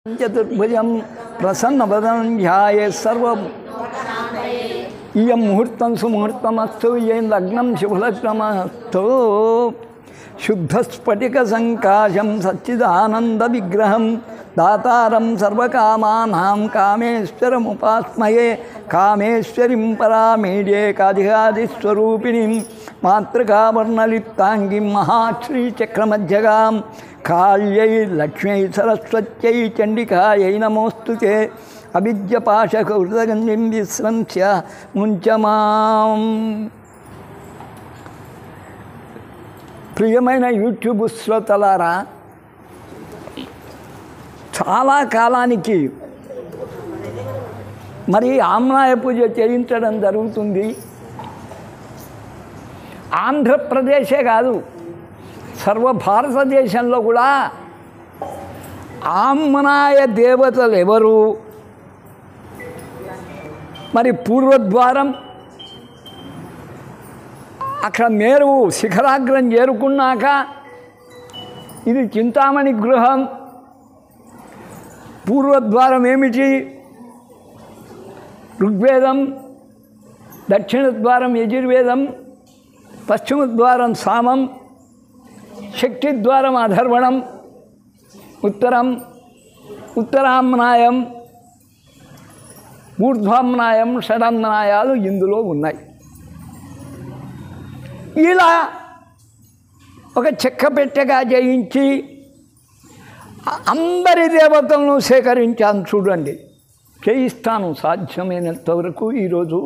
चतुर्भुजं प्रसन्नवदनं ध्यायेत् सर्वं इयं मुहूर्तं सुमुहूर्तमस्तु येन लग्नं शुभलग्नमस्तु शुद्धस्फटिकसङ्काशं सच्चिदानन्दविग्रहं दातारं सर्वकामानां कामेश्वरमुपास्महे कामेश्वरीं परामीड्ये काधिकादिस्वरूपिणीं मातृकावर्णलिप्ताङ्गीं महाश्रीचक्रमध्यगां काल्यै लक्ष्म्यै सरस्वत्यै चण्डिकायै नमोऽस्तुते अविद्यपाशकौर्दगन्धिं विस्रंस्य मुञ्चमाम् ప్రియమైన యూట్యూబ్ శ్రోతలారా, చాలా కాలానికి మరి ఆమ్నాయ పూజ చేయించడం జరుగుతుంది. ఆంధ్రప్రదేశే కాదు, సర్వ భారతదేశంలో కూడా ఆమ్నాయ దేవతలు ఎవరు, మరి పూర్వద్వారం అక్కడ మేరు శిఖరాగ్రం చేరుకున్నాక ఇది చింతామణి గృహం. పూర్వద్వారం ఏమిటి? ఋగ్వేదం, దక్షిణ ద్వారం యజుర్వేదం, పశ్చిమ ద్వారం సామం, శక్తి ద్వారం అధర్వణం, ఉత్తరం ఉత్తరామ్నాయం, ఊర్ధ్వామ్నాయం, షడమ్నాయాలు ఇందులో ఉన్నాయి. ఇలా ఒక చెక్క పెట్టెగా జయించి అందరి దేవతలను సేకరించాను. చూడండి, చేయిస్తాను సాధ్యమైనంత వరకు. ఈరోజు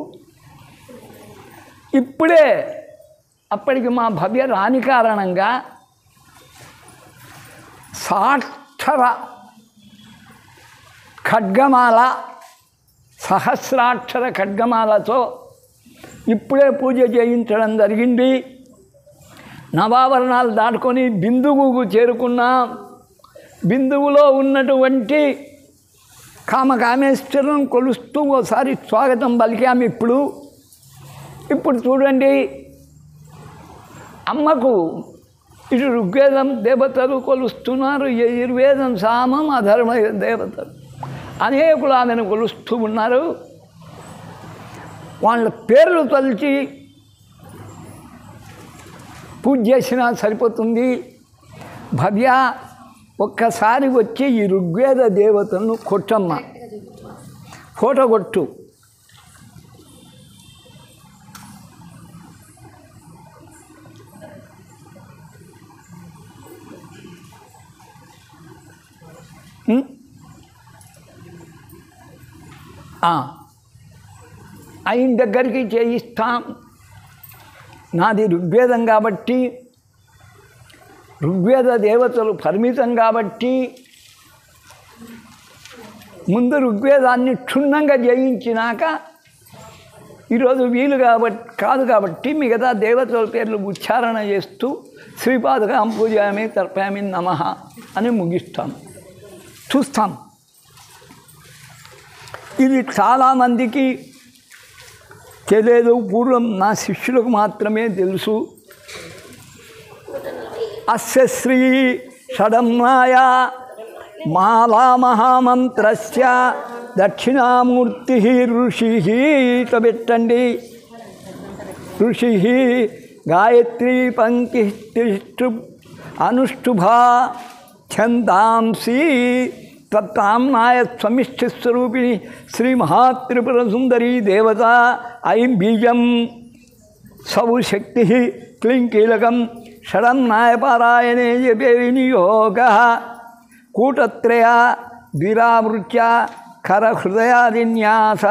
ఇప్పుడే అప్పటికి మా భవ్య రాని కారణంగా సాక్షర ఖడ్గమాల, సహస్రాక్షర ఖడ్గమాలతో ఇప్పుడే పూజ చేయించడం జరిగింది. నవావరణాలు దాటుకొని బిందువుకు చేరుకున్నాం. బిందువులో ఉన్నటువంటి కామకామేశ్వరులను కొలుస్తూ ఒకసారి స్వాగతం పలికాము. ఇప్పుడు చూడండి, అమ్మకు ఇటు ఋగ్వేదం దేవతలు కొలుస్తున్నారు, యజుర్వేదం సామం అధర్మ దేవతలు అనేకులు ఆమెను కొలుస్తూ ఉన్నారు. వాళ్ళ పేర్లు తలిచి పూజ చేసినా సరిపోతుంది. భవ్య, ఒక్కసారి వచ్చి ఈ ఋగ్వేద దేవతలను కొట్టమ్మ, ఫోటో కొట్టు. ఆయన దగ్గరికి చేయిస్తాం. నాది ఋగ్వేదం కాబట్టి, ఋగ్వేద దేవతలు పరిమితం కాబట్టి ముందు ఋగ్వేదాన్ని క్షుణ్ణంగా జయించినాక ఈరోజు వీలు కాదు కాబట్టి మిగతా దేవతల పేర్లు ఉచ్చారణ చేస్తూ శ్రీపాదకాం పూజామి తర్పయామి నమః అని ముగిస్తాం. చూస్తాం. ఇది చాలామందికి తెలియదు. పూర్వం నా శిష్యులకు మాత్రమే తెలుసు. అస్య శ్రీ షడమ్నాయ మాలా మహామంత్రస్య దక్షిణామూర్తి ఋషి. పెట్టండి. ఋషి గాయత్రీ పంక్తి తిష్ఠు అనుష్ఠుభా ఛందాంసి తత్తామ్నాయ స్వమిష్టి స్వరూపిణి శ్రీ మహాత్రిపుర సుందరీ దేవత. ఐం బీజం సౌ శక్తి క్లీం కీలకం షడమ్నాయ పారాయణే జపే వినియోగ కూటత్రయ ద్విరావృత్య కరహృదయాదిన్యాస.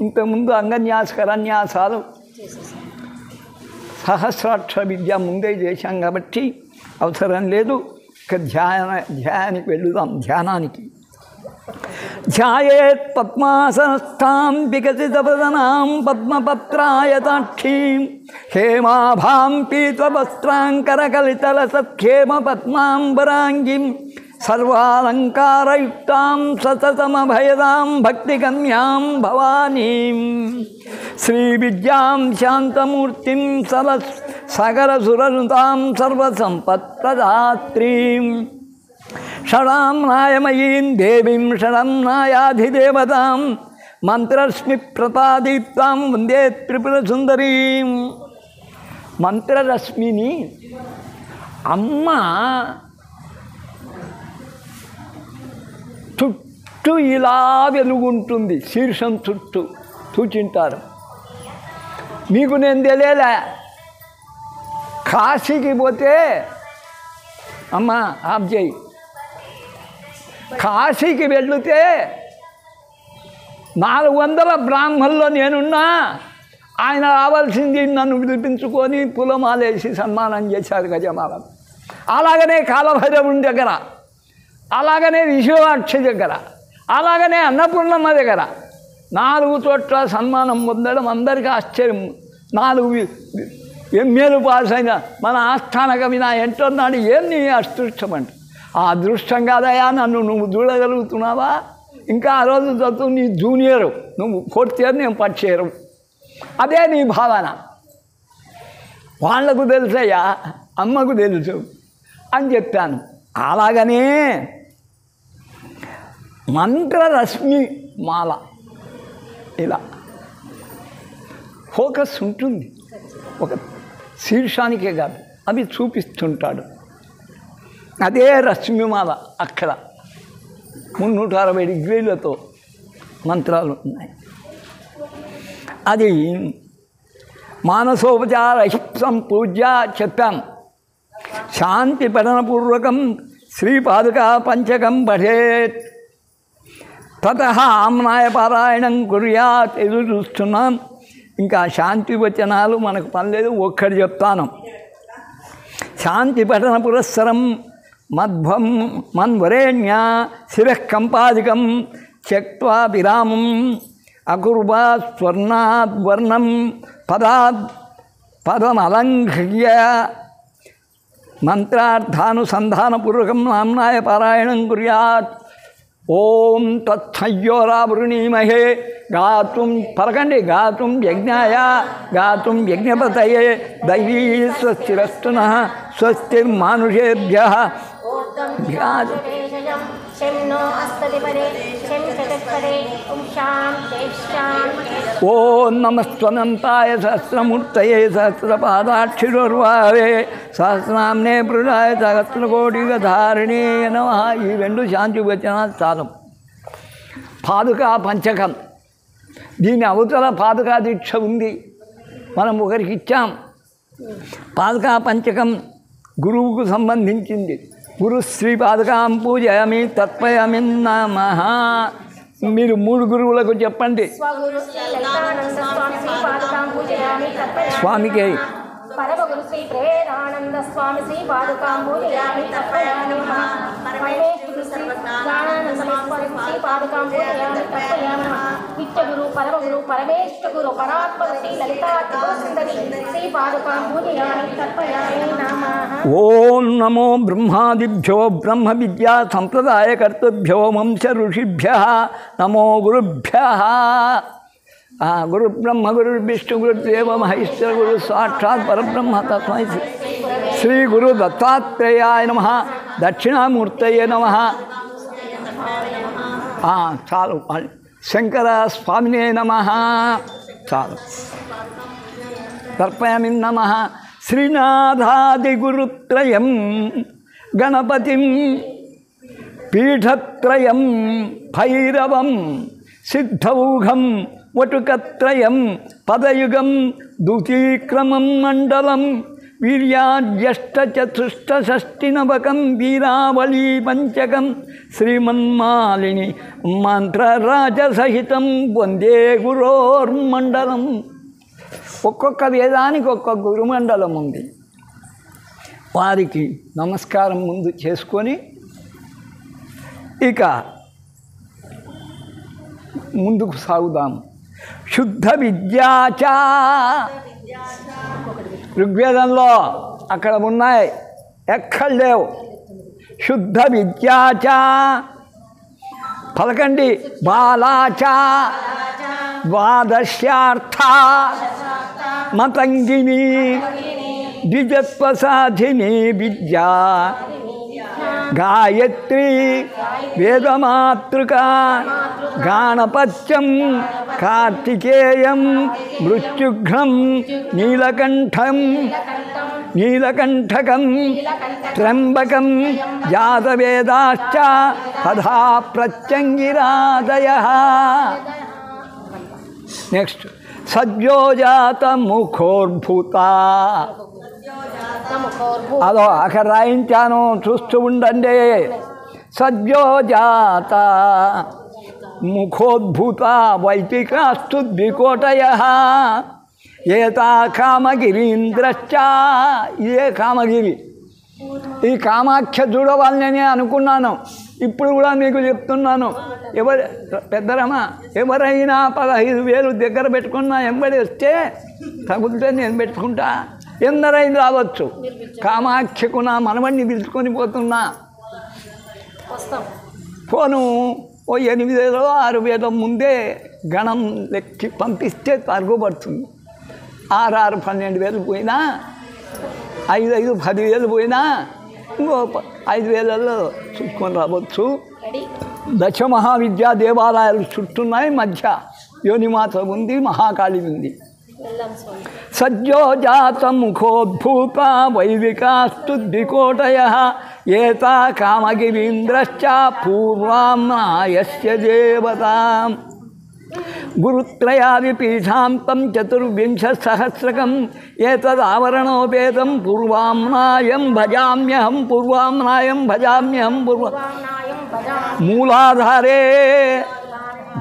ఇంతకుముందు అంగన్యాస కరన్యాసాలు సహస్రాక్షర విద్య ముందే చేశాం కాబట్టి అవసరం లేదు. ధ్యానానికి వెళుదాం. ధ్యానానికి ధ్యాయేత్ పద్మాసనస్థాం వికసితవదనాం పద్మపత్రాయతాక్షీం హేమాభాం పీతవస్త్రాంకరకలితలసత్క్షేమ పద్మాంబరాంగిం సర్వాలంకారయుక్తాం సతతమభయదాం భక్తిగమ్యాం భవానీం శ్రీవిద్యాం శాంతమూర్తిం సగరసురనుతాం సర్వసంపత్ప్రదాత్రీం షడాంనాయమయీం దేవీం షడాంనాయాధిదేవతాం మంత్రరశ్మి ప్రతాదీప్తాం వందే త్రిపుర సుందరీం. మంత్రరశ్మిని అమ్మ చుట్టూ ఇలా వెలుగుంటుంది, శీర్షం చుట్టూ చూచింటారు. మీకు నేను తెలియలే, కాశీకి పోతే అమ్మ ఆబ్జయ్, కాశీకి వెళితే 400 బ్రాహ్మణుల్లో నేనున్నా, ఆయన రావాల్సింది నన్ను పిలిపించుకొని పులమాలేసి సన్మానం చేశారు గజమాల. అలాగనే కాలభైరవుని దగ్గర, అలాగనే విశ్వవాక్షి దగ్గర, అలాగనే అన్నపూర్ణమ్మ దగ్గర 4 చోట్ల సన్మానం పొందడం అందరికీ ఆశ్చర్యం. 4 ఎంఏలు పాస్ అయిన మన ఆస్థాన కవి నా ఎంటున్నాడు, ఏం నీ అదృష్టం అంటే, ఆ అదృష్టం కాదయా నన్ను నువ్వు చూడగలుగుతున్నావా? ఇంకా ఆ రోజు చదువు నీ జూనియరు, నువ్వు 4th ఇయర్, నేను 1st ఇయర్, అదే నీ భావన. వాళ్లకు తెలుసయ్యా, అమ్మకు తెలుసు అని చెప్పాను. అలాగనే మంత్రరశ్మి మాల ఇలా ఫోకస్ ఉంటుంది, ఒక శీర్షానికే కాదు, అవి చూపిస్తుంటాడు. అదే రశ్మిమాల, అక్కడ 360 డిగ్రీలతో మంత్రాలు ఉన్నాయి. అది మానసోపచార సంపూజ్య చెప్పాం. శాంతి పఠనపూర్వకం శ్రీపాదుకా పంచకం పఠేత్, తతః ఆమ్నాయ పారాయణం కుర్యాత్. ఎదురు చూస్తున్నాం. ఇంకా శాంతి వచనాలు మనకు పనిలేదు, ఒక్కటి చెప్తాను. శాంతి పఠన పురస్సరం మధ్వం మన్వరేణ్య శిరఃకంపాదికం త్యక్త్వా విరామం అకుర్వా స్వర్ణాద్ వర్ణం పదమలంఘ్య మంత్రార్థానుసంధానపూర్వకం నామ్నాయ పారాయణం కుర్యాత్. ఓం తత్సయ్యోరావృణీమహే గాతుం పలకండి, గాతుం యజ్ఞాయ గాతుం యజ్ఞపతయే దైవీ స్వస్తిరస్తునః స్వస్తిర్మానుషేభ్యః. ఓం నమస్త్వనంతాయ సహస్రమూర్తయే సహస్రపాదాక్షిరోర్వావే సహస్రనామ్నే పృడాయ సహస్రకోటిగధారిణే నమః. ఈ 2 శాంతి వచనాలు చాలు. పాదుకా పంచకం, దీని అవతల పాదుకా దీక్ష ఉంది, మనం ఒకరికి ఇచ్చాం. పాదుకా పంచకం గురువుకు సంబంధించింది. గురు శ్రీ పాదుకాం పూజయామి తత్పయామి నమః. మీరు 3 గురువులకు చెప్పండి. స్వామికి పరమగురు శ్రీ ప్రేరానంద స్వామి శ్రీ పాదుకాం పూజయామి తప్పయామి నమః. పరమేశ్వరు శ్రీ జ్ఞానానంద స్వామి శ్రీ పాదుకాం పూజయామి తప్పయామి నమః. నిత్యగురు పరమగురు పరమేశ్వరు పరాత్పర శ్రీ లలితా త్రిపురసుందరి శ్రీ పాదుకాం పూజయామి తప్పయామి నమః. ఓం నమో బ్రహ్మాదిభ్యో బ్రహ్మ విద్యా సంప్రదాయకర్తృభ్యో వంశ ఋషిభ్యః నమో గురుభ్యః. గురు బ్రహ్మ గురు విష్ణు గురుదేవ మహేశ్వర గురు సాక్షాత్ పరబ్రహ్మ తస్మై శ్రీ గురు దత్తాత్రేయాయ నమః. దక్షిణామూర్తయే నమః. చాలు. శంకర స్వామినే నమః. చాలు. తర్పయామి నమః. శ్రీనాథాదిగురుత్రయం గణపతిం పీఠత్రయం భైరవం సిద్ధౌఘం వటుకత్రయం పదయుగం ద్వితీక్రమం మండలం వీర్యాజ్యేష్ఠచతుష్టషష్టినవకం వీరావళీ పంచకం శ్రీమన్మాలిని మంత్రరాజసహితం వందే గురోర్మండలం. ఒక్కొక్క వేదానికి ఒక్కొక్క గురుమండలం ఉంది. వారికి నమస్కారం ముందు చేసుకొని ఇక ముందుకు సాగుదాం. శుద్ధ విద్యాచ ఋగ్వేదంలో అక్కడ ఉన్నాయి, ఎక్కడ లేవు. శుద్ధ విద్యాచ పలకండి. బాలాచ ద్వాదశ్యార్థ మతంగిని ద్విజత్వ సాధిని విద్యా గాయత్రీ వేదమాతృక గాణపత్యం కార్తికేయం మృత్యుఘ్నం నీలకంఠకం త్ర్యంబకం జాతవేదాశ్చ తథా ప్రత్యంగిరాదయః. నెక్స్ట్ సద్యోజాత ముఖోద్భూత. అదో అక్కడ రాయించాను, చూస్తూ ఉండండి. సద్యోజాత ముఖోద్భూత వైదికాస్తు ద్వికోటయః ఏతా కామగిరీంద్రశ్చ. ఇదే కామగిరి. ఈ కామాఖ్య చూడవాళ్ళని అనుకున్నాను, ఇప్పుడు కూడా మీకు చెప్తున్నాను. పెద్దరమ్మ ఎవరైనా 15,000 దగ్గర పెట్టుకున్నా ఎంబడి వస్తే తగులితే నేను పెట్టుకుంటా, ఎందరైనా రావచ్చు. కామాఖ్యకు నా మనవడిని పిలుచుకొని పోతున్నా. ఫోను ఓ 8,000 6,000 ముందే గణం లెక్కి పంపిస్తే తరుగుపడుతుంది. 6 12,000 పోయినా, 5 10,000 పోయినా ఇంకో 5,000లో చూసుకొని రావచ్చు. దశమహావిద్యా దేవాలయాలు చుట్టున్నాయి. మధ్య యోనిమాత ఉంది, మహాకాళి ఉంది. సద్యోజాత ముఖోద్భూత వైదికాస్తు ద్వికోటయః ఏతా కామగిరీంద్రశ్చ పూర్వామ్నాయస్య దేవతాం. గురుత్రయాది పీఠాంతం 24,000 ఏతదావరణోపేతం పూర్వామ్నాయం భజామ్యహం మూలాధారే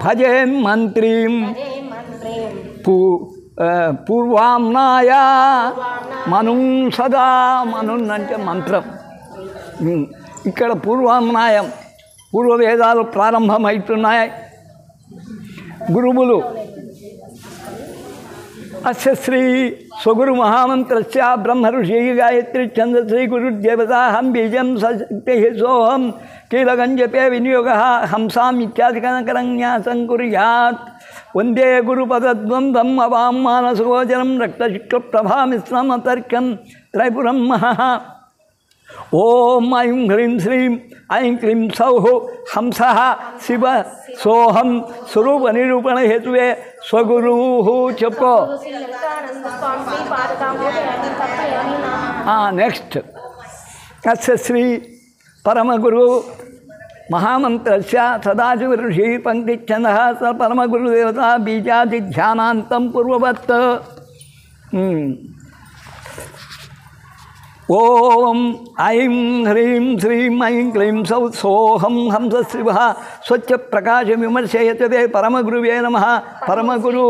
భజేన్మంత్రీం పూర్వామ్నాయ మనుం సదా. మనున్ అంటే మంత్రం. ఇక్కడ పూర్వామ్నాయం పూర్వవేదాలు ప్రారంభమవుతున్నాయి. గురువులు అస్య శ్రీ స్వగురు మహామంత్రస్య బ్రహ్మ ఋషి గాయత్రి ఛందశ్రీ గురుర్దేవతాహం బీజం సశక్తి సోహం కీలకం జపే వినియోగ హంసాం ఇత్యాదికనకరంన్యాసం కుర్యాత్. వందే గురుపదద్వందం అవాం మానసగోచరం రక్తశుక్లప్రభామిశ్రమతర్కం త్రైపురం మహః. ఓం ఐం హ్రీం శ్రీం ఐం క్లీం సౌః హంసః శివ సోహం స్వరూప నిరూపణ హేతువే స్వగురు చెప్పు. నెక్స్ట్ అస్య శ్రీ పరమగురు మహామంత్రస్య సదాశివ ఋషి పంక్తిచ్ఛందః స పరమగురుదేవత బీజాది ధ్యానాంతం పూర్వవత్. ఓం ఐం హ్రీం శ్రీం ఐం క్లీం సౌ సోహం హంస శివ స్వచ్ఛ ప్రకాశ విమర్శయతే పరమగురువే నమః. పరమగురు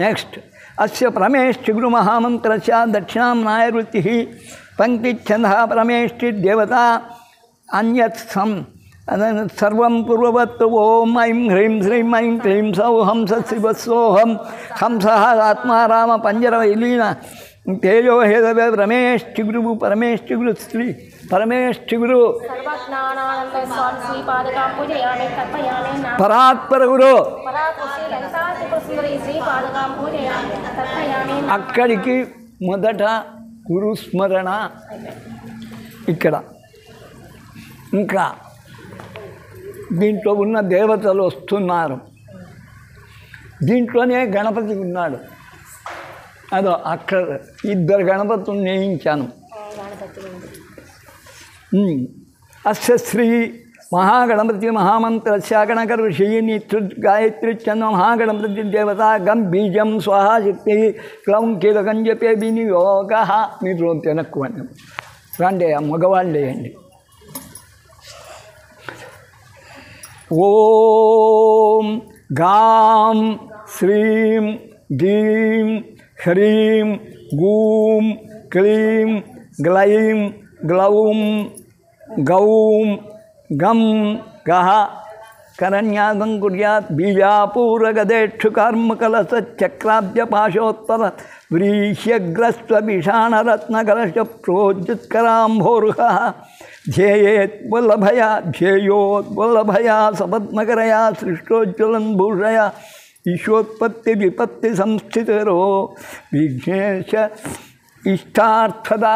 నెక్స్ట్ అస్య పరమేష్ఠి గురు మహామంత్రస్య దక్షిణాంనాయ వృత్తిః పంక్తిచ్ఛందః పరమేష్ఠి దేవత అన్యత్ సర్వం పూర్వవత్. ఓం ఐం హ్రీం శ్రీం ఐం క్లీం సౌ హంస శివ సోహం హంసః ఆత్మారామ పంజర విలీన తేజో హేదవే పరమేష్ఠి గురు పరమేష్ఠి గురు శ్రీ పరమేష్ఠి గురు పరాత్పర గురు. అక్కడికి మొదట గురుస్మరణ. ఇక్కడ ఇంకా దీంట్లో ఉన్న దేవతలు వస్తున్నారు. దీంట్లోనే గణపతి ఉన్నాడు. అదో అక్కడ 2 గణపతులు నియమించాను. అస్య శ్రీ మహాగణపతి మహామంత్రస్య గణకర్ ఋషిని గాయత్రి చంద మహాగణపతి దేవత గం బీజం స్వాహా శక్తి క్లౌం కీలకం చెప్పే వినియోగ. మీరు వెనక్కువండి, రండి మగవాళ్ళు వేయండి. ఓం గాం శ్రీం గీం హ్రీం గూం క్లీం గ్లైం గ్లౌం గౌం గం గహ కరణ్యాసం కుర్యాత్. బీజాపూరగదేక్షు కర్మకలసచక్రాబ్జపాశోత్తర వ్రీహ్యగ్రస్వభిషాణరత్నకలశ ప్రోజ్యుత్కరాంభోరుహ ధ్యేయేత్ వల్లభయా ధ్యేయోద్వల్లభయా సపద్మకరయా సృష్టోజ్వలన్ భూషయా ఈశోత్పత్తి విపత్తి సంస్థితరో విఘ్నేశ ఇష్టార్థద.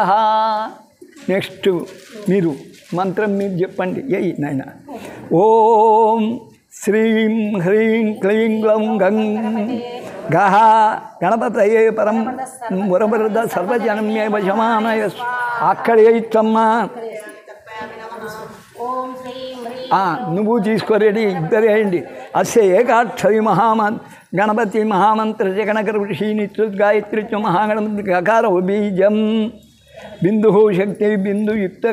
నెక్స్ట్ మీరు మంత్రం మీరు చెప్పండి. నాయన ఓం శ్రీం హ్రీం క్లీం గ్లౌం గం గహ గణపతయే పరం వరవరద సర్వజనమే వశమానయ. అక్కడే ఇచ్చమ్మా. నువ్వు తీసుకోరేడి, ఇద్దరు వేయండి. అస్య ఏకాక్షరి గణపతి మహామంత్ర గణకర ఋషి నిత్యుత్ గాయత్రి మహాగణపతి గకార బీజం బిందు శక్తి బిందు యుక్త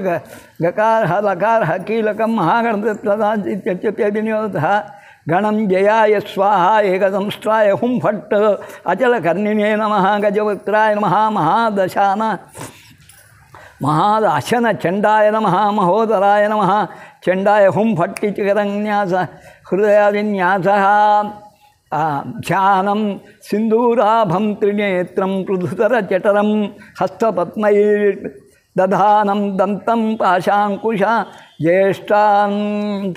గకార లకార కీలకం మహాగణపతినియోధ గణం జయాయ స్వాహ ఏకదంష్ట్రాయ హుం ఫట్ అచలకర్ణినే నమః గజవక్త్రాయ నమః మహాదశాన మహాదాశన చండాయ నమః మహోదరాయ నమః చండాయ హుం ఫట్టి చికరన్యాస హృదయాదిన్యాస ధ్యానం సింధూరాభం త్రినేత్రం పృథుతర చటరం హస్తపద్మై దధానం దంతం పాశాంకుశ జ్యేష్ఠాన్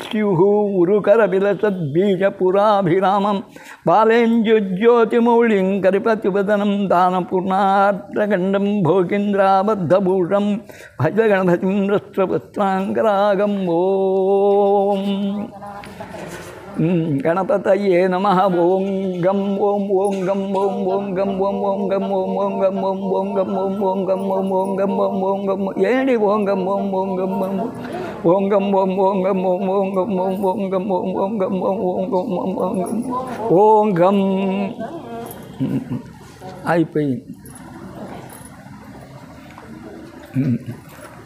స్యుః ఉరుకర విలసద్బీజపురాభిరామం బాలేంజుజ్యోతిమౌళిం కరిపతివదనం దానపూర్ణార్ధగండం భోగీంద్రాబద్ధభూషం భజ గణపతిం రస్త్రవస్త్రాంగరాగం. ఓం గణపతయే నమః. ఓం గం ఓం ఓం గం ఓం ఓం గం ఓం ఓం గం ఓం ఓం గం ఓం ఓం గం ఓం ఓం గం ఓం ఓం గం ఓం ఓం గం ఏంటి ఓం గం ఓం ఓం గం ఓం గం ఓం ఓం గం ఓం ఓం గం ఓం ఓం గం ఓం ఓం గం ఓం ఓం గం ఓం ఓం ఓం గం. అయిపోయింది.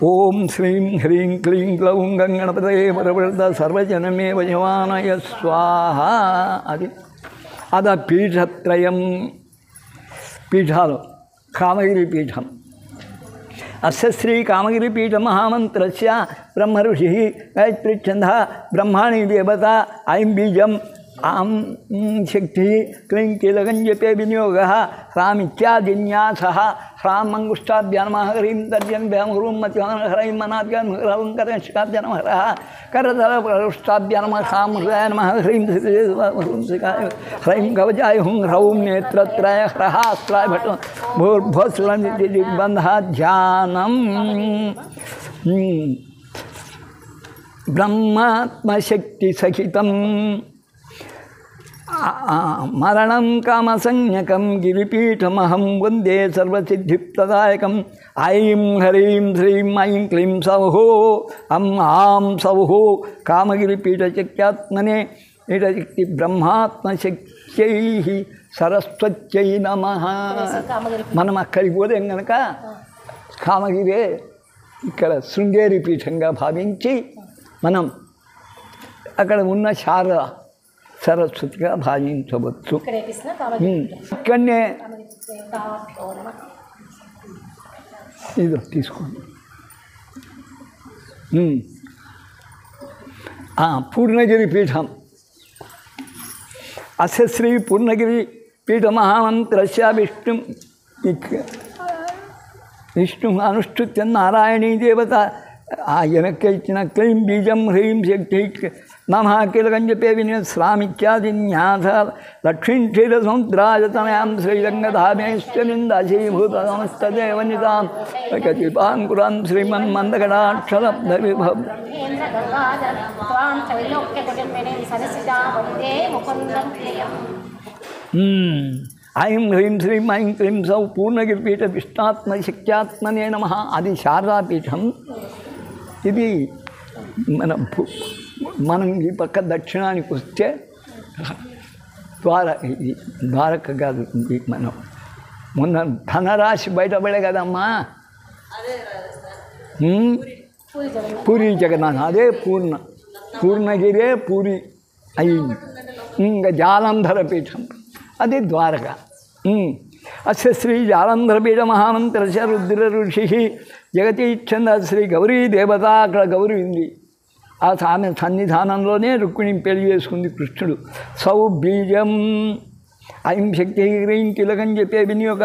ఓం శ్రీం హ్రీం క్లీం గ్లౌం గం గణపతయే వరవరద సర్వజనమే వశమానయ స్వాహ. అది పీఠత్రయం. పీఠాలు కామగిరి పీఠం. అస్య శ్రీ కామగిరి పీఠ మహామంత్రస్య బ్రహ్మ ఋషి గాయత్రి ఛంద బ్రహ్మాణి దేవత ఐం బీజం ఆం శక్తి క్లీం కీలకం జపే వినియోగ హ్రామిత్యాదిన్యాస హ్రాం మంగుష్టాభ్య నమః హ్రీం తర్జన్ భ్యాం హ్రూం హ్రైం మనాభ్యాం హ్రౌం కరష్టాభ్య నమః కరతల పరుష్టాభ్య నమః హ్రాం హృదయాయ నమః హ్రీం హ్రైం కవచాయ హుం హ్రౌం నేత్రత్రయ హ్రహాస్త్రాయ భట్ భూర్భోస్లంబంధ ధ్యానం. బ్రహ్మాత్మశక్తి సహితం మరణం కామసంజ్ఞకం గిరిపీఠమహం వందే సర్వసిద్ధిప్రదాయకం. ఐం హ్రీం శ్రీం ఐం క్లీం సౌః అం ఆం సౌః కామగిరిపీఠశక్త్యాత్మనే పీఠశక్తి బ్రహ్మాత్మశక్త్యై సరస్వత్యై నమః. మనం అక్కడికి పోలేం కనుక కామగిరే ఇక్కడ శృంగేరి పీఠంగా భావించి మనం అక్కడ ఉన్న శారద సరస్వతిగా భావించవచ్చు. ఇక్కడనే ఇది తీసుకోండి. పూర్ణగిరి పీఠం. అస్య శ్రీ పూర్ణగిరి పీఠ మహామంత్రస్య విష్ణు అనుష్ఠుత్య నారాయణీ దేవత వెనక్కి ఇచ్చిన క్లీం బీజం హ్రీం శక్తి నమః కీలకం జపే వినిశ్రామిత్యాదిన్యాస లక్ష్మీం క్షీరసముద్రాయతనయాం శ్రీరంగధామేశ్వరిందాశీభూతమస్తదేవనితాం కతిపాంకురాం శ్రీమన్మందగడాక్షరబ్ధవిభవం. ఐం హ్రీం శ్రీం ఐం క్లీం సౌ పూర్ణగిరిపీఠ విష్ణాత్మశక్త్యాత్మనే నమః. అది శారదాపీఠం. ఇది మనం ఈ పక్క దక్షిణానికి వస్తే ద్వారక కాదు, ఇది మనం మొన్న ధనరాశి బయటపడే కదమ్మా, పూరి జగన్నాథ్. అదే పూర్ణగిరే పూరి అయింది. ఇంకా జాలంధర పీఠం అది ద్వారక. అస్య శ్రీ జాలంధరపీఠ మహామంత్రస్య రుద్ర ఋషి జగతి ఛంద శ్రీ గౌరీ దేవత. అక్కడ గౌరీ ఉంది. ఆమె సన్నిధానంలోనే రుక్మిణిని పెళ్లి చేసుకుంది కృష్ణుడు. సౌ బీజం ఐం శక్తి హ్రీం కీలకం చెప్పే వినియోగ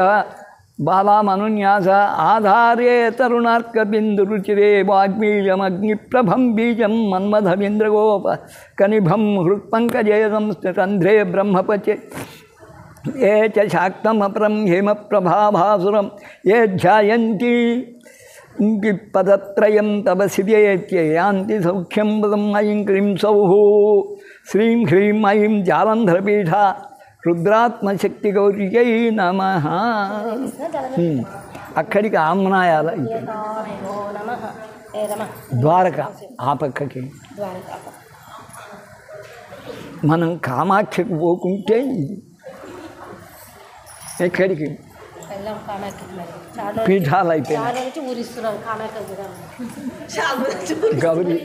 బాలామనున్యాస ఆధారే తరుణార్క బిందు రుచిరే వాగ్బీజం అగ్నిప్రభం బీజం మన్మథవీంద్రగోప కనిభం హృత్పంకజేయం రంధ్రే బ్రహ్మపచే ఏ చ శాక్తమపరం హేమప్రభాభాసురం ఏ ధ్యాయంతి పదత్రయం తపసిదేత్యాంతి సౌఖ్యం పదం ఐం క్లీం సౌః శ్రీం హ్రీం ఐం జాలంధరపీఠ రుద్రాత్మశక్తి గౌర్యై నమః. అక్కడికి ఆమ్నాయాల ద్వారక ఆ పక్కకి. మనం కామాఖ్యకు పోకుంటే ఇది ఎక్కడికి పీఠాలు అయిపోయినాయి. గౌరీ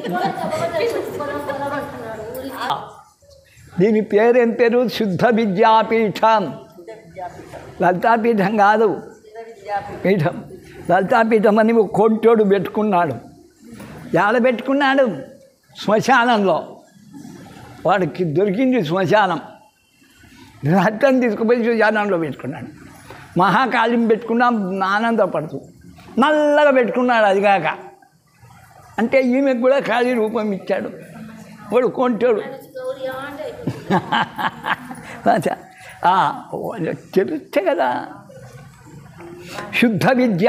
దీని పేరేం పేరు? శుద్ధ విద్యాపీఠం. లలితాపీఠం కాదు, పీఠం. లలితాపీఠం అని ఒక కొంటోడు పెట్టుకున్నాడు. ఎక్కడ పెట్టుకున్నాడు? శ్మశానంలో. వాడికి దొరికింది శ్మశానం. రక్తం తీసుకుపోయి శ్మశానంలో పెట్టుకున్నాడు. మహాకాళిని పెట్టుకున్నా ఆనందపడుతూ నల్లగా పెట్టుకున్నాడు. అది కాక అంటే ఈమెకు కూడా కాళీ రూపం ఇచ్చాడు. వాడు కొంటాడు. తెలుస్తే కదా. శుద్ధ విద్య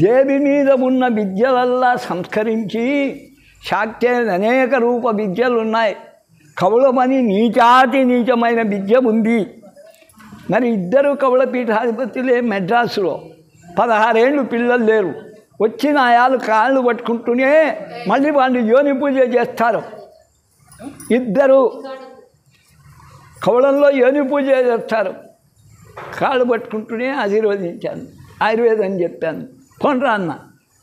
దేవి మీద ఉన్న విద్యలల్లా సంస్కరించి శాక్తే అనేక రూప విద్యలు ఉన్నాయి. కవులమని నీచాతి నీచమైన విద్య ఉంది. మరి ఇద్దరు కవుల పీఠాధిపతులే మెడ్రాసులో 16 ఏళ్ళు పిల్లలు లేరు. వచ్చిన ఆయాలు కాళ్ళు పట్టుకుంటూనే మళ్ళీ వాళ్ళు యోని పూజ చేస్తారు. ఇద్దరు కవులంలో యోని పూజ చేస్తారు. కాళ్ళు పట్టుకుంటూనే ఆశీర్వదించాను. ఆయుర్వేదం చెప్పాను. కొనరా అన్న.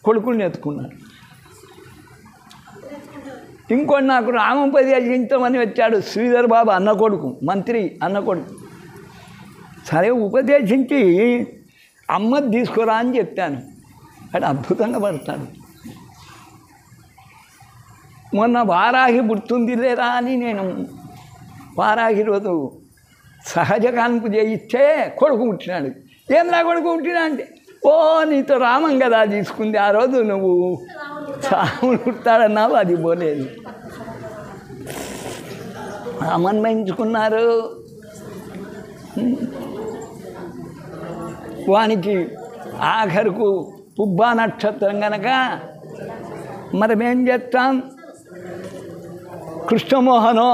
కొడుకుని ఎత్తుకున్నాడు. ఇంకోటి నాకు రామోపదేశించమని వచ్చాడు. శ్రీధర్ బాబు అన్న కొడుకు, మంత్రి అన్న కొడుకు. సరే ఉపదేశించి అమ్మది తీసుకురా అని చెప్పాను. అది అద్భుతంగా పడతాడు. మొన్న వారాహి పుడుతుంది లేరా అని నేను వారాహి రోజు సహజ కాన్పు చేయిస్తే కొడుకు పుట్టినాడు. ఏం నా కొడుకు పుట్టినా అంటే, ఓ నీతో రామం కదా తీసుకుంది. ఆ రోజు నువ్వు రాముడు పుట్టాడన్నావు, అది పోలేదు. రామన్వయించుకున్నారు. వానికి ఆఖరుకు పుబ్బా నక్షత్రం కనుక మరి మేం చేస్తాం? కృష్ణమోహనో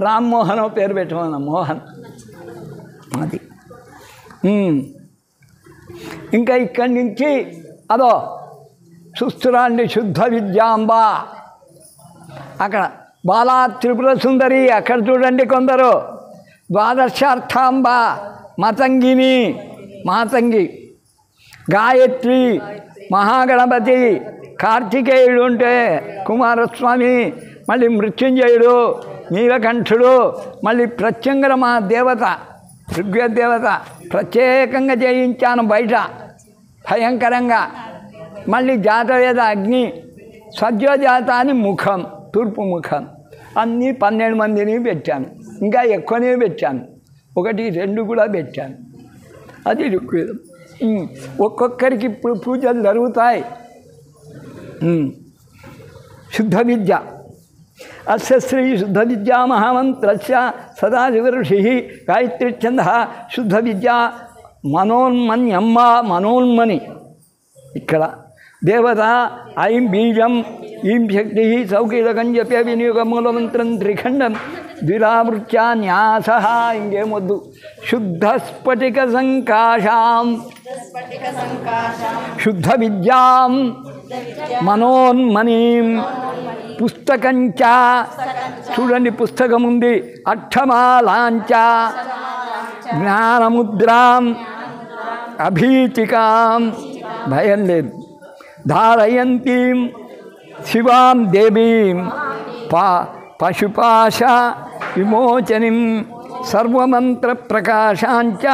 రామ్మోహనో పేరు పెట్టమన్నా. మోహన్ అది. ఇంకా ఇక్కడి నుంచి అదో చూస్తురాండి శుద్ధ విద్యాంబ. అక్కడ బాలా త్రిపుర సుందరి. అక్కడ చూడండి కొందరు. ద్వాదశార్థాంబ, మతంగిని, మాతంగి, గాయత్రి, మహాగణపతి, కార్తికేయుడు ఉంటే కుమారస్వామి, మళ్ళీ మృత్యుంజయుడు, నీలకంఠుడు, మళ్ళీ ప్రత్యంగర మా దేవత ఋగ్వేద దేవత ప్రత్యేకంగా చేయించాను బయట భయంకరంగా. మళ్ళీ జాతవేద అగ్ని, సద్యోజాత అని ముఖం, తూర్పు ముఖం. అన్నీ 12 మందిని పెట్టాను. ఇంకా ఎక్కువనే పెట్టాను. 1, 2 కూడా పెట్టాను. అది ఋగ్వేదం. ఒక్కొక్కరికి ఇప్పుడు పూజలు జరుగుతాయి. శుద్ధ విద్య. అస్య శ్రీ శుద్ధ విద్యా మహామంత్రస్య సదాశివ ఋషి గాయత్రి ఛంద శుద్ధ విద్య మనోన్మన్యమ్మ. మనోన్మని ఇక్కడ దేవత. ఐం బీజం, ఈం శక్తి, సౌకీలకం చెప్పే వినియోగ మూలమంత్రం త్రిఖండం ద్విరావృత్య న్యాస. ఇంకేమొద్దు. శుద్ధ స్ఫటిక సంకాశాం శుద్ధ విద్యాం మనోన్మనీం. పుస్తకంచ చూడండి, పుస్తకం ఉంది. అక్షమాలాంచ జ్ఞానముద్రాం అభీతికాం. భయం లేదు. ధారయంతీం శివాం దేవీం పశుపాశ విమోచనిం సర్వమంత్ర ప్రకాశాంచ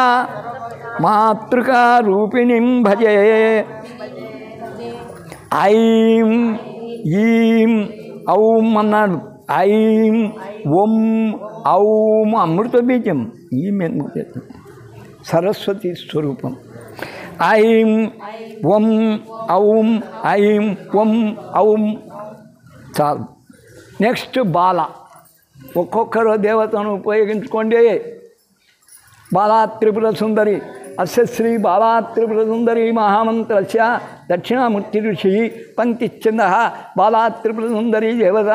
మాతృకా రూపిణిం భజే. ఐం ఈం ఔం అన్నాడు. ఐం ఓం ఔం అమృత బీజం. ఈం ఎందుకు? సరస్వతి స్వరూపం. ఐం ఓం ఔం ఐం ఓం ఔం. చాలు. నెక్స్ట్ బాల. ఒక్కొక్కరు దేవతను ఉపయోగించుకోండి. బాలా త్రిపుర సుందరి అస్య శ్రీ బాలా త్రిపుర సుందరి మహామంత్రస్య దక్షిణామూర్తి ఋషి పంక్తిచ్ఛంద బాలా త్రిపుర సుందరి దేవత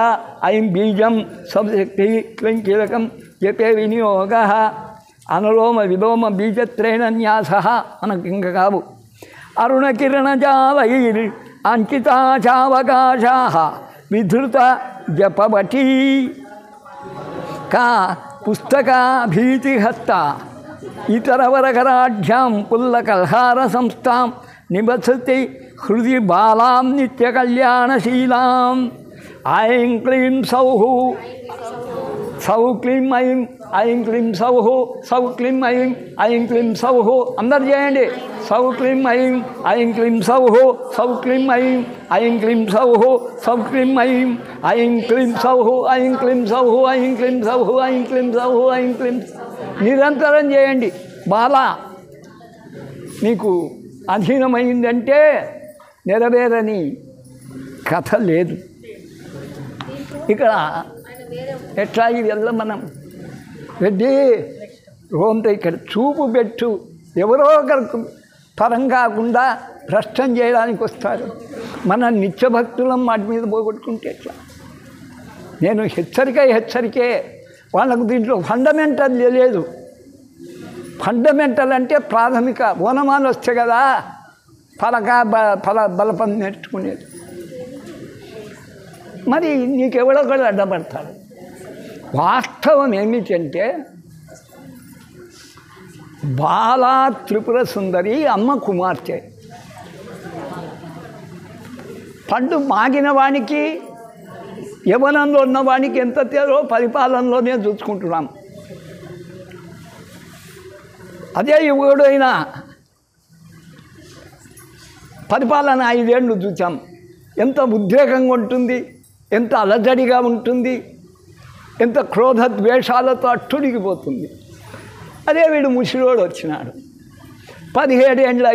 ఐం బీజం సబ్శక్తి క్లీం కీలకం జపే వినియోగ అనులోమ విలోమ బీజత్రేణ న్యాస మనకు ఇంక కావు. అరుణకిరణజాలైర్ అంకితాచావకాశా విధృత జపవటీ కా పుస్తక భీతిహస్త ఇతరవరకరాఢ్యాం పుల్లకల్హార సంస్థాం నిబసతి హృది బాలాం నిత్యకళ్యాణశీలాం. ఐం క్లీం సౌః సౌ క్లీం ఐం ఐం క్లీం సౌః సౌ క్లీం ఐం ఐం క్లీం సౌః అందరు చేయండి. సౌ క్లీం ఐం ఐం క్లీం సౌః సౌ క్లీం ఐం ఐం క్లీం సౌః సౌ క్లీం ఐం ఐం క్లీం సౌః ఐం క్లీం సౌః ఐం క్లీం సౌః ఐం క్లీం సౌః ఐం క్లీం. నిరంతరం చేయండి. బాల మీకు అధీనమైందంటే నెరవేరని కథ లేదు. ఇక్కడ ఎట్లా ఇవల్ల మనం రెడ్డి రోంత ఇక్కడ చూపు పెట్టు ఎవరో ఒకరికి పరం కాకుండా భ్రష్టం చేయడానికి వస్తారు. మన నిత్యభక్తులం వాటి మీద పోగొట్టుకుంటే ఎట్లా? నేను హెచ్చరికే వాళ్ళకు దీంట్లో ఫండమెంటల్ లేదు. ఫండమెంటల్ అంటే ప్రాథమిక ఓనమాలు వస్తే కదా బలపం నేర్చుకునేది. మరి నీకెవడో కూడా అడ్డపడతాడు. వాస్తవం ఏమిటంటే బాలా త్రిపుర సుందరి అమ్మ కుమార్తె. పండు మాగిన వానికి యవనంలో ఉన్నవానికి ఎంత తేరో పరిపాలనలోనే చూసుకుంటున్నాం. అదే యువకుడైనా పరిపాలన 5 ఏళ్ళు చూసాం. ఎంత ఉద్రేకంగా ఉంటుంది, ఎంత అలజడిగా ఉంటుంది, ఎంత క్రోధ ద్వేషాలతో అట్టుడిగిపోతుంది. అదే వీడు ముసిలోడు వచ్చినాడు. 17 ఏళ్ళ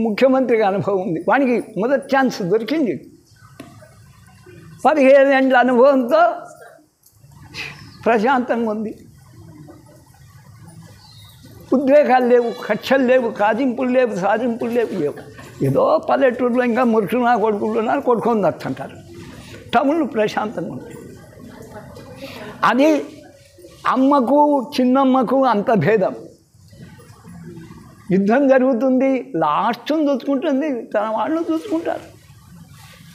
ముఖ్యమంత్రిగా అనుభవం ఉంది. వానికి మొదటి ఛాన్స్ దొరికింది. 17 ఏళ్ళ అనుభవంతో ప్రశాంతంగా ఉంది. ఉద్రేకాలు లేవు, కక్షలు లేవు, కాజింపులు లేవు, సాజింపులు లేవు. ఏదో పల్లెటూరులో ఇంకా మురుసునా కొడుకులు ఉన్నారు, కొడుకొని దక్కుంటారు. టౌన్లు ప్రశాంతంగా ఉంటాయి. అది అమ్మకు చిన్నమ్మకు అంత భేదం. యుద్ధం జరుగుతుంది, లాస్ట్ను చూసుకుంటుంది, తన వాళ్ళు చూసుకుంటారు.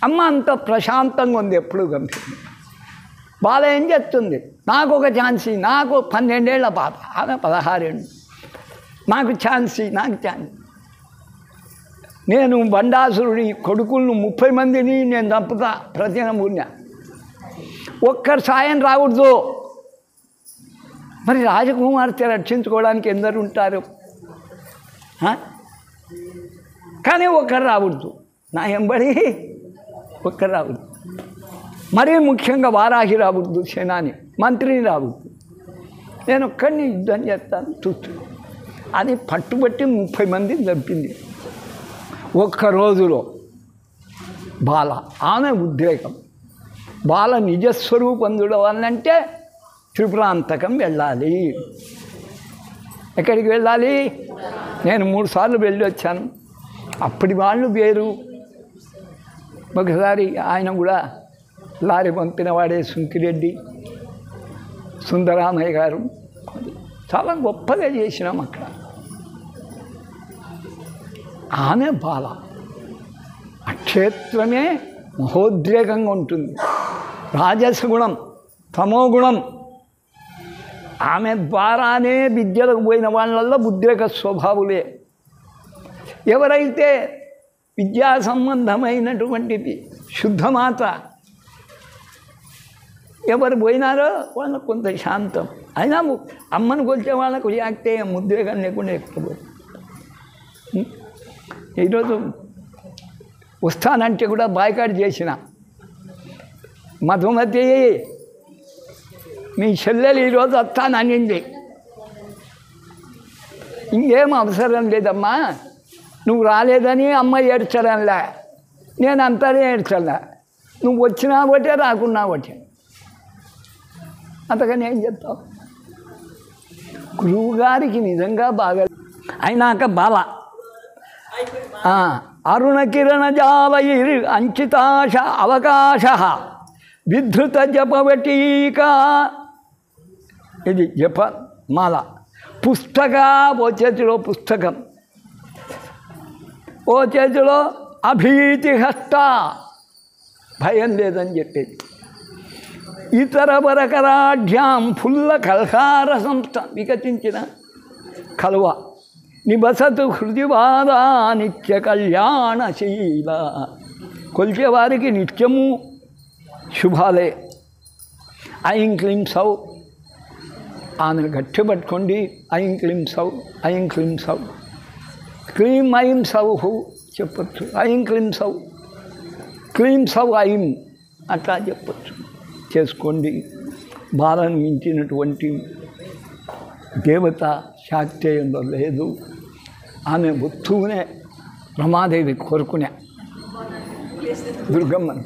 అమ్మ అంత ప్రశాంతంగా ఉంది, ఎప్పుడు గంభీరంగా. బాల ఏం చెప్తుంది, నాకు ఒక ఛాన్సీ, నాకు 12 ఏళ్ళ పాప, ఆమె 16 ఏళ్ళు, నాకు ఛాన్సీ, నాకు ఛాన్స్. నేను బండాసురుడి కొడుకులను 30 మందిని నేను చంపుతా ప్రతినమూర్ణ. ఒక్కరి సాయం రాకూడదు. మరి రాజకుమార్తె రక్షించుకోవడానికి ఎందరు ఉంటారు? కానీ ఒక్కరు రాకూడదు, నా ఎంబడి ఒక్కరు రాకూడదు. మరీ ముఖ్యంగా వారాహి రాకూడదు, సేనాని మంత్రిని రాకూడదు. నేను ఒక్కడిని యుద్ధం చేస్తాను చూస్తూ. అది పట్టుబట్టి 30 మందిని చంపింది ఒక్క రోజులో. బాల ఆమె ఉద్రేకం. బాల నిజస్వరూపం చూడవాలంటే త్రిపురాంతకం వెళ్ళాలి. ఎక్కడికి వెళ్ళాలి? నేను 3 సార్లు వెళ్ళి వచ్చాను. అప్పటి వాళ్ళు వేరు. ఒకసారి ఆయన కూడా లారీ పంపిన వాడే సుంకిరెడ్డి, సుందరామయ్య గారు. చాలా గొప్పగా చేసినాం అక్కడ. ఆమె బాల. ఆ క్షేత్రమే మహోద్రేకంగా ఉంటుంది. రాజసగుణం, తమోగుణం. ఆమె ద్వారానే విద్యలకు పోయిన వాళ్ళల్లో ఉద్రేక స్వభావులే. ఎవరైతే విద్యా సంబంధమైనటువంటిది శుద్ధమాత ఎవరు పోయినారో వాళ్ళకు కొంత శాంతం. అయినా అమ్మను కొలిచే వాళ్ళకు యాక్తే ఉద్రేకం లేకుండా ఎక్కకపోయి. ఈరోజు వస్తానంటే కూడా బాయ్కాట్ చేసిన. మధుమతి మీ చెల్లెలు ఈరోజు వస్తాననింది. ఇంకేం అవసరం లేదమ్మా, నువ్వు రాలేదని అమ్మ ఏడ్చడంలే, నేను అంతనే ఏడ్చలే. నువ్వు వచ్చినా ఒకటే, రాకున్నా ఒకటే. అంతకని ఏం చెప్తావు? గురువు గారికి నిజంగా బాగా అయినాక బాల అరుణకిరణ జాలైర్ అంచితాశ అవకాశ విధృత జపవటీక. ఇది జపమాల. పుస్తక ఓ చేతిలో పుస్తకం, ఓ చేతిలో అభీతి హస్త, భయం లేదని చెప్పేది. ఇతర వరకరాఢ్యాం ఫుల్ల కల్హార సంస్థ వికసించిన కలువ నిబసతు హృదివాద నిత్య కళ్యాణశీల. కొలిచేవారికి నిత్యము శుభాలే. ఐం క్లీం సౌ, ఆమెను గట్టి పట్టుకోండి. ఐం క్లీం సౌ, ఐం క్లీం సౌ, క్లీం ఐం సౌహు చెప్పచ్చు. ఐం క్లీం సౌ, క్లీం సౌ ఐం అట్లా చెప్పచ్చు. చేసుకోండి. బాలను మించినటువంటి దేవత శాక్తేయంలో లేదు. ఆమె వస్తువునే రమాదేవి కోరుకునే దుర్గమ్మను.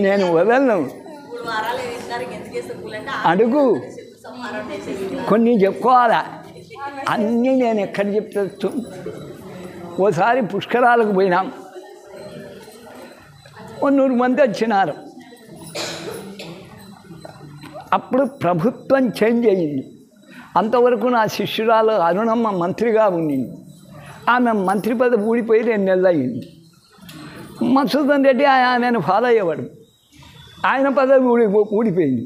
నేను వదలను, అడుగు. కొన్ని చెప్పుకోవాలా, అన్నీ నేను ఎక్కడ చెప్తూ. ఓసారి పుష్కరాలకు పోయినాం, 100 మంది వచ్చినారు. అప్పుడు ప్రభుత్వం చేంజ్ అయ్యింది. అంతవరకు నా శిష్యురాలు అరుణమ్మ మంత్రిగా ఉండింది. ఆమె మంత్రి పదవి ఊడిపోయి 2 నెలలు అయ్యింది. మధుసూదన్ రెడ్డి ఆమెను ఫాలో అయ్యేవాడు. ఆయన పదవి ఊడిపోయింది.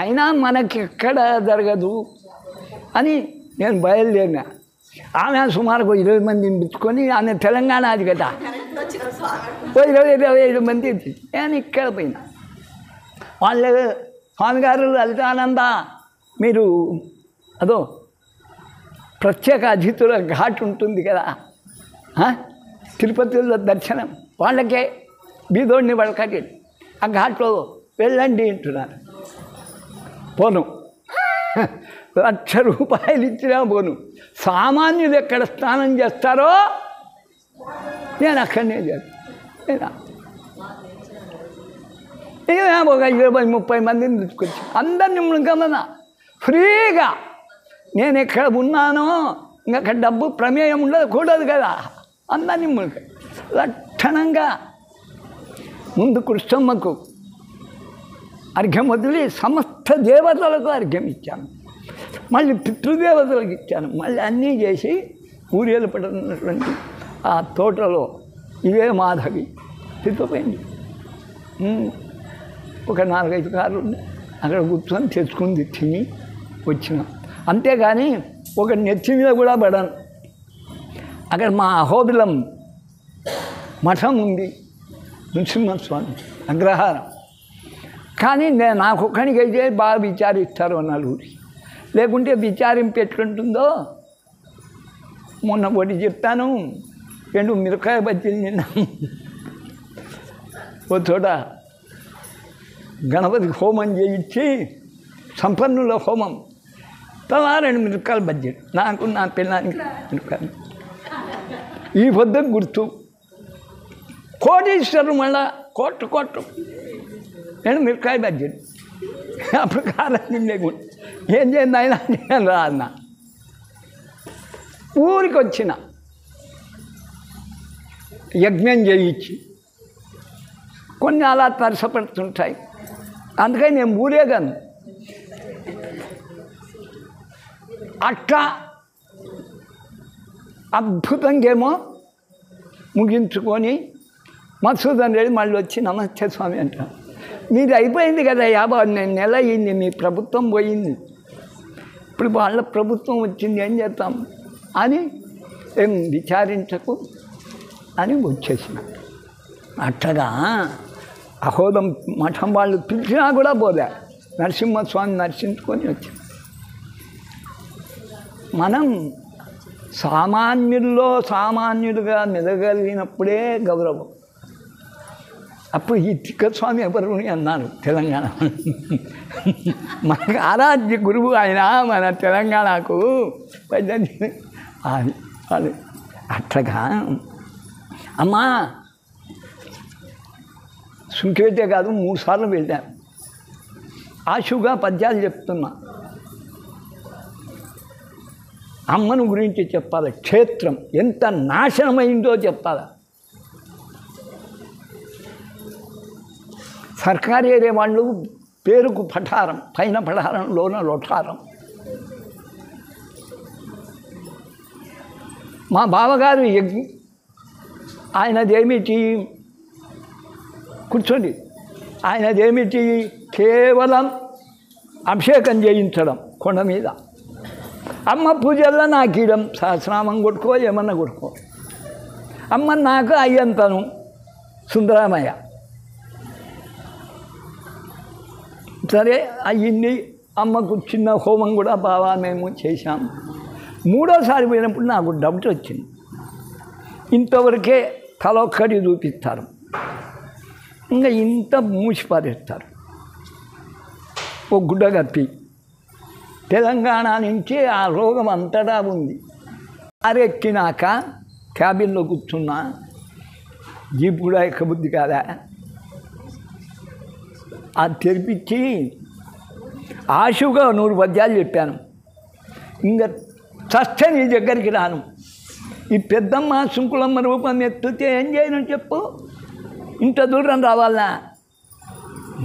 అయినా మనకి ఎక్కడ జరగదు అని నేను బయలుదేరినా. ఆమె సుమారుగా 20 మందిని పిలుచుకొని, ఆమె తెలంగాణ అది కదా, 25 మంది. నేను ఇక్కడ పోయినా. వాళ్ళు స్వామిగారు లలితానంద మీరు అదో ప్రత్యేక అతిథుల ఘాట్ ఉంటుంది కదా, తిరుపతిలో దర్శనం, వాళ్ళకే బీదోడిని వాళ్ళకి ఆ ఘాట్లో వెళ్ళండి అంటున్నారు. పోను. 1,00,000 రూపాయలు ఇచ్చినా పోను. సామాన్యులు ఎక్కడ స్నానం చేస్తారో నేను అక్కడనే చేస్తాను. ఒక 20-30 మందిని తీసుకొచ్చి అందరినీ గమన ఫ్రీగా. నేను ఎక్కడ ఉన్నానో ఇంకా అక్కడ డబ్బు ప్రమేయం ఉండకూడదు కదా. అందరినీ లక్షణంగా ముందు కృష్ణమ్మకు అర్ఘ్యం వదిలి సమస్త దేవతలకు అర్ఘ్యం ఇచ్చాను. మళ్ళీ పితృదేవతలకు ఇచ్చాను. మళ్ళీ అన్నీ చేసి ఊరేలు పడుతున్నటువంటి ఆ తోటలో ఇవే మాధవి తిప్పిపోయింది. ఒక 4-5 కార్లు అక్కడ కూర్చొని తెచ్చుకుంది, తిని వచ్చినాం. అంతేగాని ఒక నెత్తి మీద కూడా పడాను. అక్కడ మా అహోబిలం మఠం ఉంది, నృసింహస్వామి అగ్రహారం. కానీ నాకు ఒక్కడికైతే బాగా విచారిస్తారు నలుగురి. లేకుంటే విచారింపు ఎట్లుంటుందో మొన్న ఒకటి చెప్తాను. 2 మిరపకాయ బజ్జీలు తిన్నాం. ఓ చోట గణపతి హోమం చేయించి, సంపన్నుల హోమం, తలా 2 మిరపకాయలు బజ్జీలు. నాకు నా పిల్లానికి మిరపకాయలు. ఈ పొద్దుకు గుర్తు. కోటీశ్వరులు మళ్ళా కోట్లు 2 మిరపకాయ బజ్జీలు. అప్పుడు కాలం లేకుండా ఏం చేయండి ఆయన నేను రా అన్న. ఊరికి వచ్చిన యజ్ఞం చేయించి కొన్ని అలా తరసపడుతుంటాయి. అందుకని నేను ఊరేగాను. అట్లా అద్భుతంగా ఏమో ముగించుకొని మధుసూదన్ రెడ్డి మళ్ళీ వచ్చి నమస్తే స్వామి అంటాను. మీరు అయిపోయింది కదా 50 నెల అయ్యింది, మీ ప్రభుత్వం పోయింది, ఇప్పుడు వాళ్ళ ప్రభుత్వం వచ్చింది, ఏం చేస్తాం అని ఏం విచారించకు అని వచ్చేసిన. అట్లాగా అహోదం మఠం వాళ్ళు పిలిచినా కూడా పోలే, నరసింహస్వామి దర్శించుకొని వచ్చాం. మనం సామాన్యుల్లో సామాన్యులుగా మెదగలిగినప్పుడే గౌరవం. అప్పుడు ఈ తిక్కస్వామి ఎవరు అన్నారు తెలంగాణ. మనకు ఆరాధ్య గురువు ఆయన, మన తెలంగాణకు అది అట్లాగా. అమ్మా సుంకేతే కాదు 3 సార్లు వెళ్ళాను. ఆశుగా పద్యాలు చెప్తున్నా. అమ్మను గురించి చెప్పాలి. క్షేత్రం ఎంత నాశనమైందో చెప్పాలి. సర్కారీ ఏరియా వాళ్ళు పేరుకు పఠారం, పైన పఠారం, లోన లొఠారం. మా బావగారు ఆయనదేమిటి, కూర్చోండి, ఆయనదేమిటి, కేవలం అభిషేకం చేయించడం కొండ మీద. అమ్మ పూజల్లో నాకు ఇడం సహస్రనామం కొట్టుకో, ఏమన్నా కొట్టుకో. అమ్మ నాకు అయ్యంతను సుందరమయ్య. సరే అయ్యింది. అమ్మకు చిన్న హోమం కూడా బాగా మేము చేశాం. 3వసారి పోయినప్పుడు నాకు డౌట్ వచ్చింది. ఇంతవరకే తలొక్కటి చూపిస్తారు, ఇంకా ఇంత మూసిపారేస్తారు. ఓ గుడ్డ కప్పి తెలంగాణ నుంచి ఆ రోగం అంతటా ఉంది. కారెక్కినాక క్యాబిన్లో కూర్చున్నా, జీప్ కూడా ఎక్కబుద్ధి కాదా. అది తెరిపించి ఆశుగా 100 పద్యాలు చెప్పాను. ఇంకా చస్తే నీ దగ్గరికి రాను. ఈ పెద్దమ్మ శుంకులమ్మ రూపం ఎత్తితే ఏం చేయను చెప్పు. ఇంత దూరం రావాలా?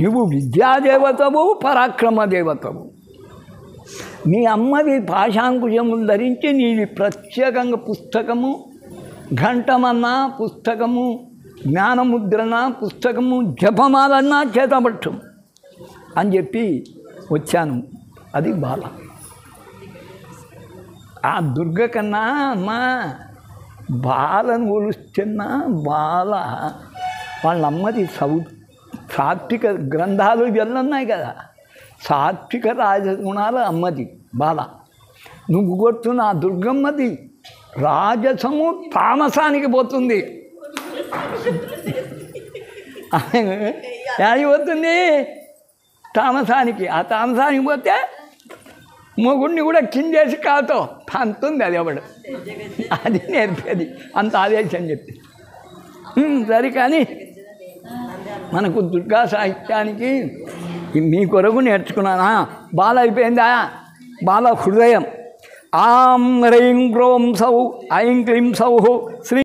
నువ్వు విద్యాదేవతవు, పరాక్రమ దేవతవు. నీ అమ్మది పాశాంకుశములు ధరించి నీది ప్రత్యేకంగా పుస్తకము, ఘంటమన్నా పుస్తకము, జ్ఞానముద్రణ పుస్తకము, జపమాలన్నా చేతపట్టు అని చెప్పి వచ్చాను. అది బాల. ఆ దుర్గ కన్నా అమ్మా బాలను కొలుస్తున్నా బాల వాళ్ళ అమ్మది సాత్విక గ్రంథాలు జల్లున్నాయి కదా, సాత్విక రాజగుణాలు అమ్మది బాల. నువ్వు కొడుతున్న ఆ దుర్గమ్మది రాజసము తామసానికి పోతుంది. పోతుంది తామసానికి. ఆ తామసానికి పోతే మొగుడిని కూడా కిందేసి కాతో తంతుంది. అది ఎవడు అది నేర్పేది, అంత ఆదేశం చెప్పి. సరే కానీ మనకు దుర్గా సాహిత్యానికి మీ కొరకు నేర్చుకున్నానా. బాల అయిపోయిందా? బాల హృదయం. ఆం హ్రీం గ్రోం సౌ ఐం క్లీం సౌ శ్రీ